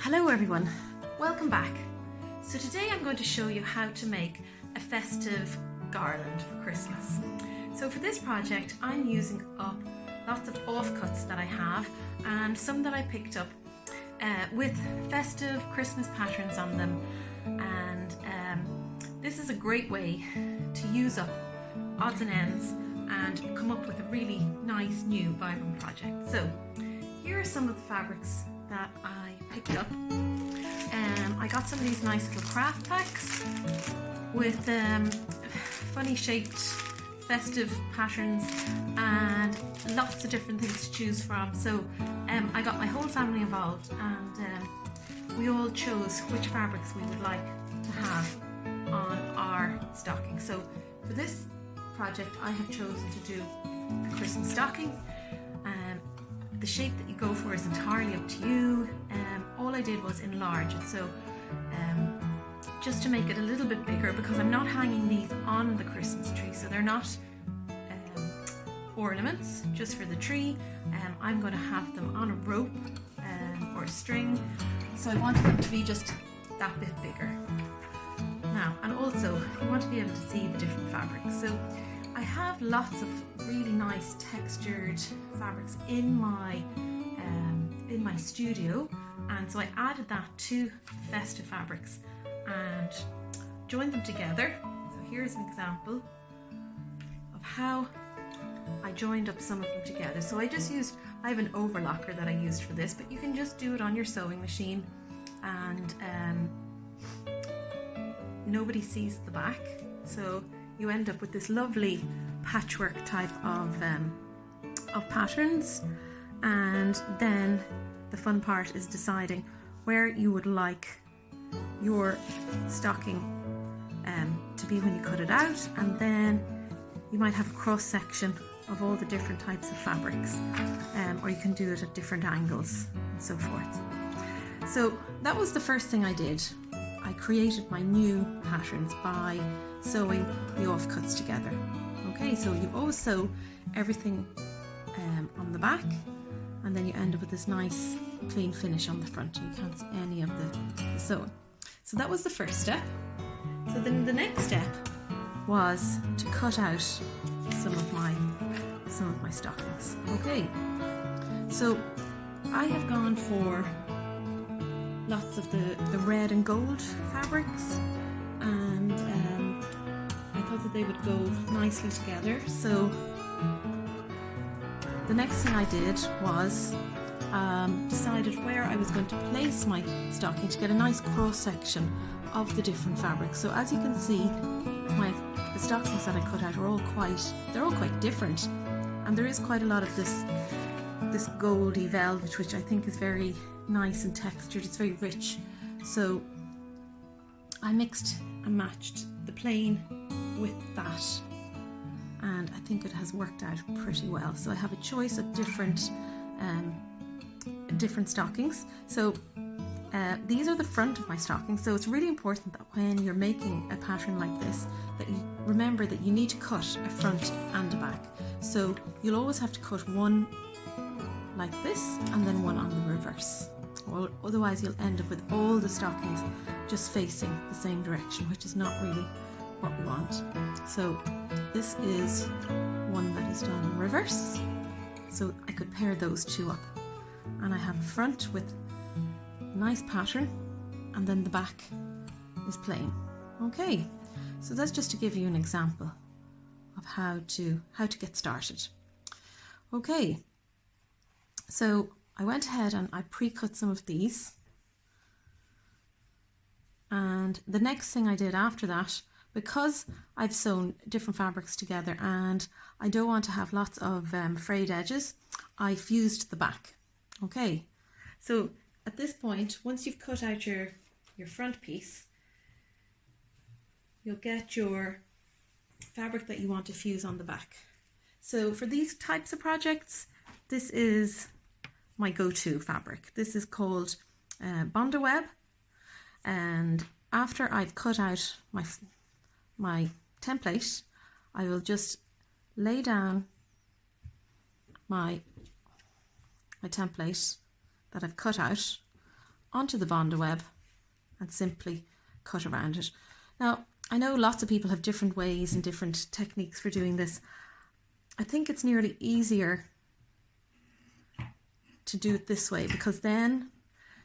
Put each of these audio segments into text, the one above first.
Hello everyone, welcome back. So today I'm going to show you how to make a festive garland for Christmas. So for this project I'm using up lots of offcuts that I have and some that I picked up with festive Christmas patterns on them, and this is a great way to use up odds and ends and come up with a really nice new vibrant project. So here are some of the fabrics that I picked up. I got some of these nice little craft packs with funny shaped festive patterns and lots of different things to choose from. So I got my whole family involved, and we all chose which fabrics we would like to have on our stocking. So for this project I have chosen to do a Christmas stocking. The shape that you go for is entirely up to you. All I did was enlarge it, so just to make it a little bit bigger, because I'm not hanging these on the Christmas tree, so they're not ornaments just for the tree. I'm going to have them on a rope or a string, so I wanted them to be just that bit bigger. Now, and also you want to be able to see the different fabrics. So I have lots of really nice textured fabrics in my studio, and so I added that to the festive fabrics and joined them together. So here's an example of how I joined up some of them together. So I have an overlocker that I used for this, but you can just do it on your sewing machine, and nobody sees the back, so you end up with this lovely patchwork type of patterns. And then the fun part is deciding where you would like your stocking to be when you cut it out, and then you might have a cross section of all the different types of fabrics, or you can do it at different angles and so forth. So that was the first thing I did. I created my new patterns by sewing the offcuts together. Okay, so you always sew everything on the back, and then you end up with this nice clean finish on the front, and you can't see any of the sewing. So that was the first step. So then the next step was to cut out some of my stockings. Okay, so I have gone for lots of the red and gold fabrics, and I thought that they would go nicely together. So the next thing I did was decided where I was going to place my stocking to get a nice cross section of the different fabrics. So as you can see, the stockings that I cut out are all quite different, and there is quite a lot of this goldy velvet, which I think is very nice and textured. It's very rich. So I mixed and matched the plain with that, and I think it has worked out pretty well. So I have a choice of different stockings. So these are the front of my stockings. So it's really important that when you're making a pattern like this, that you remember that you need to cut a front and a back. So you'll always have to cut one like this and then one on the reverse. Well, otherwise you'll end up with all the stockings just facing the same direction, which is not really what we want. So this is one that is done in reverse, so I could pair those two up, and I have a front with a nice pattern, and then the back is plain. Okay, so that's just to give you an example of how to get started. Okay, so I went ahead and I pre-cut some of these, and the next thing I did after that, because I've sewn different fabrics together and I don't want to have lots of frayed edges, I fused the back. Okay, so at this point, once you've cut out your front piece, you'll get your fabric that you want to fuse on the back. So for these types of projects, this is my go-to fabric. This is called Bondo Web, and after I've cut out my template, I will just lay down my template that I've cut out onto the Bondo web and simply cut around it. Now, I know lots of people have different ways and different techniques for doing this. I think it's nearly easier to do it this way, because then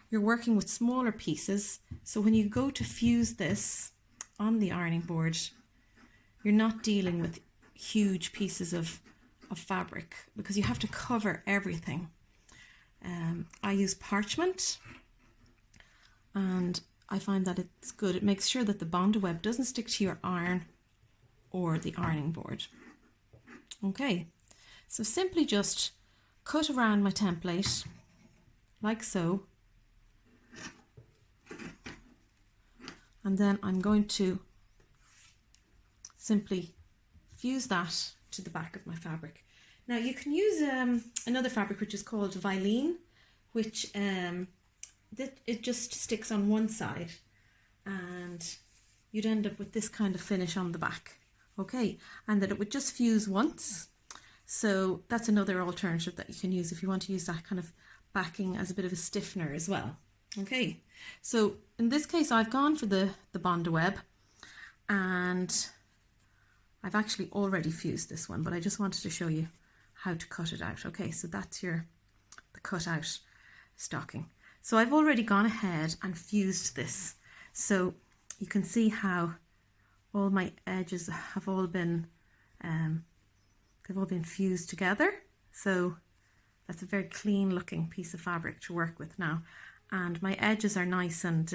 you're working with smaller pieces. So when you go to fuse this on the ironing board, you're not dealing with huge pieces of fabric, because you have to cover everything. I use parchment, and I find that it's good. It makes sure that the Bondo web doesn't stick to your iron or the ironing board. Okay, so simply just cut around my template like so, and then I'm going to simply fuse that to the back of my fabric. Now you can use another fabric which is called Vilene, which it just sticks on one side, and you'd end up with this kind of finish on the back. Okay, and that it would just fuse once. So that's another alternative that you can use if you want to use that kind of backing as a bit of a stiffener as well. Okay, so in this case I've gone for the Bondo web, and I've actually already fused this one, but I just wanted to show you how to cut it out. Okay, so that's the cut out stocking. So I've already gone ahead and fused this. So you can see how all my edges have all been, they've all been fused together. So that's a very clean looking piece of fabric to work with now. And my edges are nice, and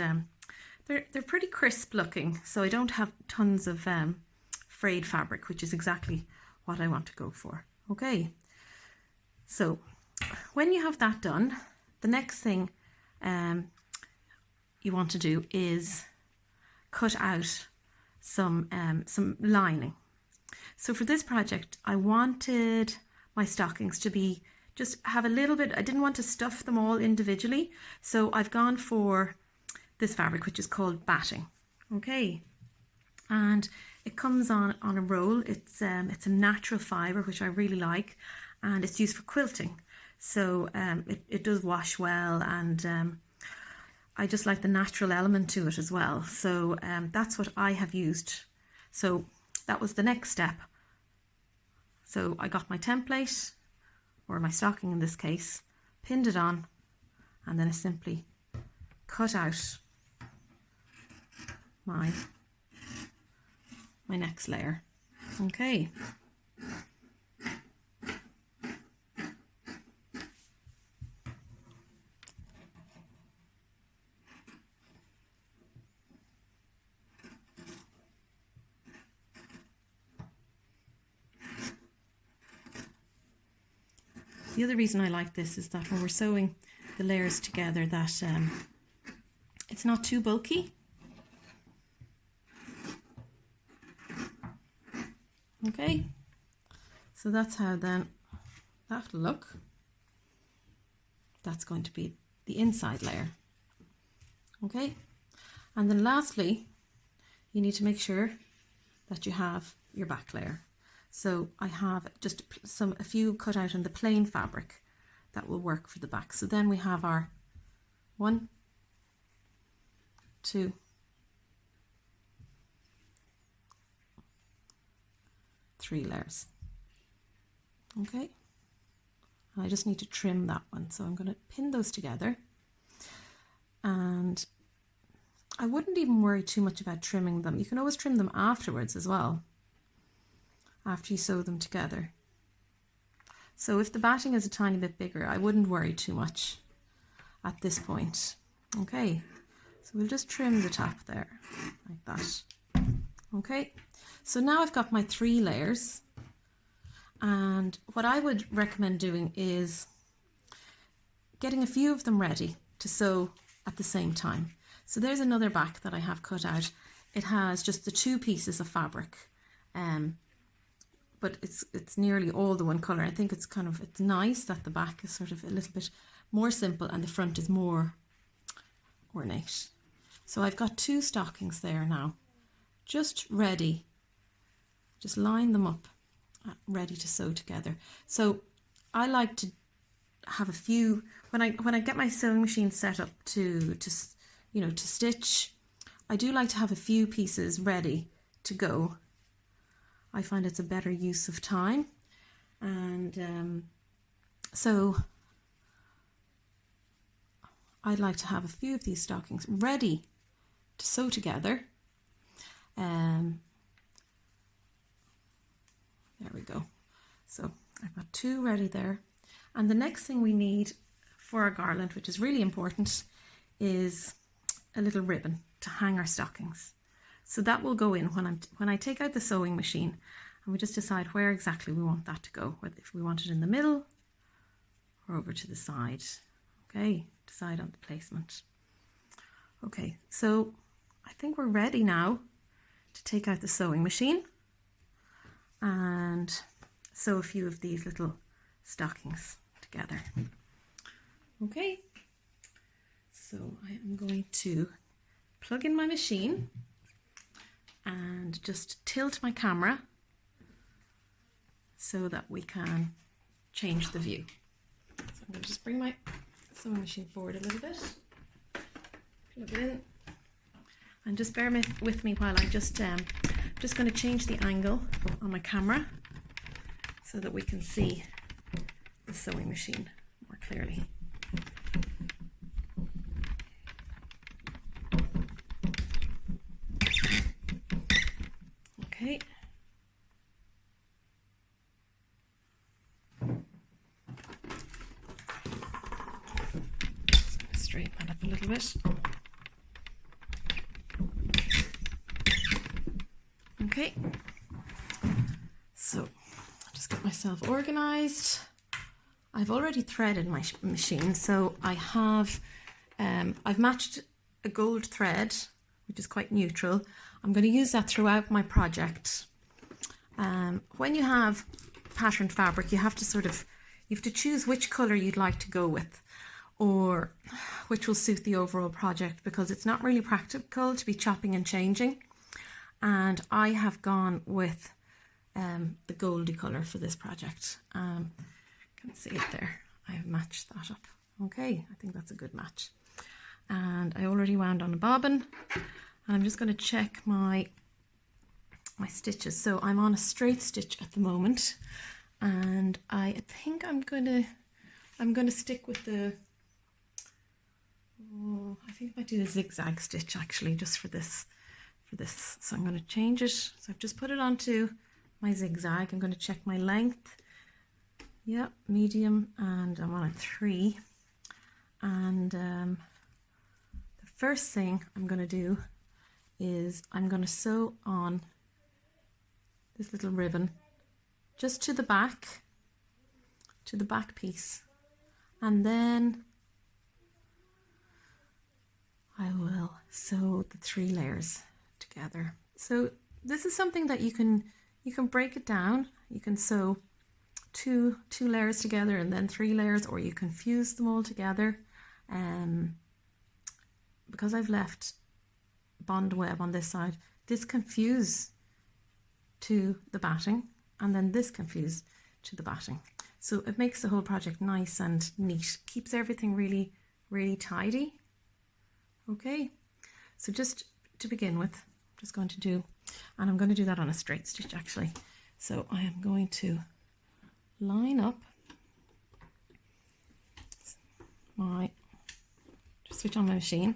they're pretty crisp looking. So I don't have tons of frayed fabric, which is exactly what I want to go for. Okay, so when you have that done, the next thing you want to do is cut out some lining. So for this project, I wanted my stockings to be just have a little bit. I didn't want to stuff them all individually, so I've gone for this fabric, which is called batting. Okay, and it comes on a roll. It's a natural fibre, which I really like, and it's used for quilting. So it does wash well, and I just like the natural element to it as well. So that's what I have used. So that was the next step. So I got my template, or my stocking in this case, pinned it on, and then I simply cut out my next layer. Okay. The other reason I like this is that when we're sewing the layers together, that it's not too bulky. Okay, so that's how then that'll look. That's going to be the inside layer. Okay, and then lastly, you need to make sure that you have your back layer. So I have just a few cut out in the plain fabric that will work for the back. So then we have our 1, 2, 3 layers. Okay, and I just need to trim that one. So I'm going to pin those together, and I wouldn't even worry too much about trimming them. You can always trim them afterwards as well, after you sew them together. So if the batting is a tiny bit bigger, I wouldn't worry too much at this point. Okay, so we'll just trim the top there like that. Okay, so now I've got my 3 layers, and what I would recommend doing is getting a few of them ready to sew at the same time. So there's another back that I have cut out. It has just the 2 pieces of fabric, but it's nearly all the one colour. I think it's nice that the back is sort of a little bit more simple and the front is more ornate. So I've got 2 stockings there now, just ready. Just line them up, ready to sew together. So I like have a few, when I get my sewing machine set up to stitch, I do like to have a few pieces ready to go. I find it's a better use of time, and so I'd like to have a few of these stockings ready to sew together. There we go. So I've got 2 ready there. And the next thing we need for our garland, which is really important, is a little ribbon to hang our stockings. So that will go in when I take out the sewing machine, and we just decide where exactly we want that to go, whether if we want it in the middle or over to the side. Okay, decide on the placement. Okay, so I think we're ready now to take out the sewing machine and sew a few of these little stockings together. Okay, so I am going to plug in my machine and just tilt my camera so that we can change the view. So I'm going to just bring my sewing machine forward a little bit, plug it in, and just bear with me while I'm just going to change the angle on my camera so that we can see the sewing machine more clearly. Okay. Just straighten that up a little bit. Okay. So I'll just get myself organized. I've already threaded my machine, so I have I've matched a gold thread, which is quite neutral. I'm going to use that throughout my project. When you have patterned fabric, you have to choose which color you'd like to go with, or which will suit the overall project, because it's not really practical to be chopping and changing. And I have gone with the goldy color for this project. Can see it there. I have matched that up. Okay, I think that's a good match. And I already wound on a bobbin, and I'm just going to check my stitches. So I'm on a straight stitch at the moment, and I think I'm going to stick with the I think I might do a zigzag stitch actually, just for this. So I'm going to change it. So I've just put it onto my zigzag. I'm going to check my length. Yeah, medium, and I'm on a 3. And the first thing I'm going to do is I'm going to sew on this little ribbon just to the back piece, and then I will sew the 3 layers together. So this is something that you can break it down. You can sew two layers together and then 3 layers, or you can fuse them all together. Because I've left bond web on this side, this can fuse to the batting, and then this can fuse to the batting. So it makes the whole project nice and neat, keeps everything really, really tidy. Okay, so just to begin with, I'm just going to do, and I'm going to do that on a straight stitch actually. So I am going to line up just switch on my machine,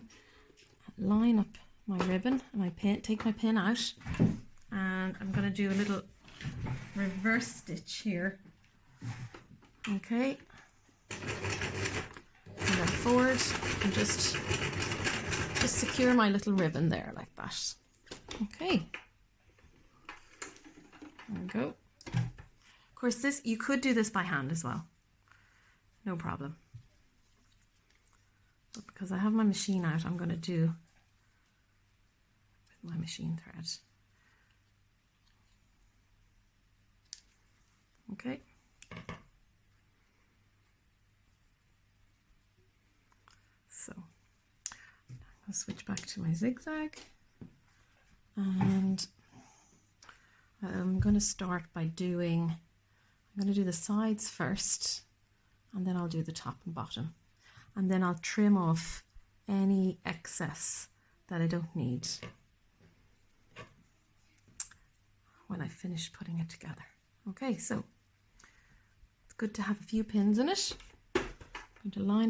line up my ribbon and my pin, take my pin out, and I'm going to do a little reverse stitch here. Okay, and then forward, and just secure my little ribbon there like that. Okay, there we go. Of course, this, you could do this by hand as well, no problem. But because I have my machine out, I'm going to do with my machine thread. Okay. So I'll switch back to my zigzag, and I'm going to start by doing, I'm going to do the sides first, and then I'll do the top and bottom, and then I'll trim off any excess that I don't need when I finish putting it together. Okay, so it's good to have a few pins in it. I'm going to line it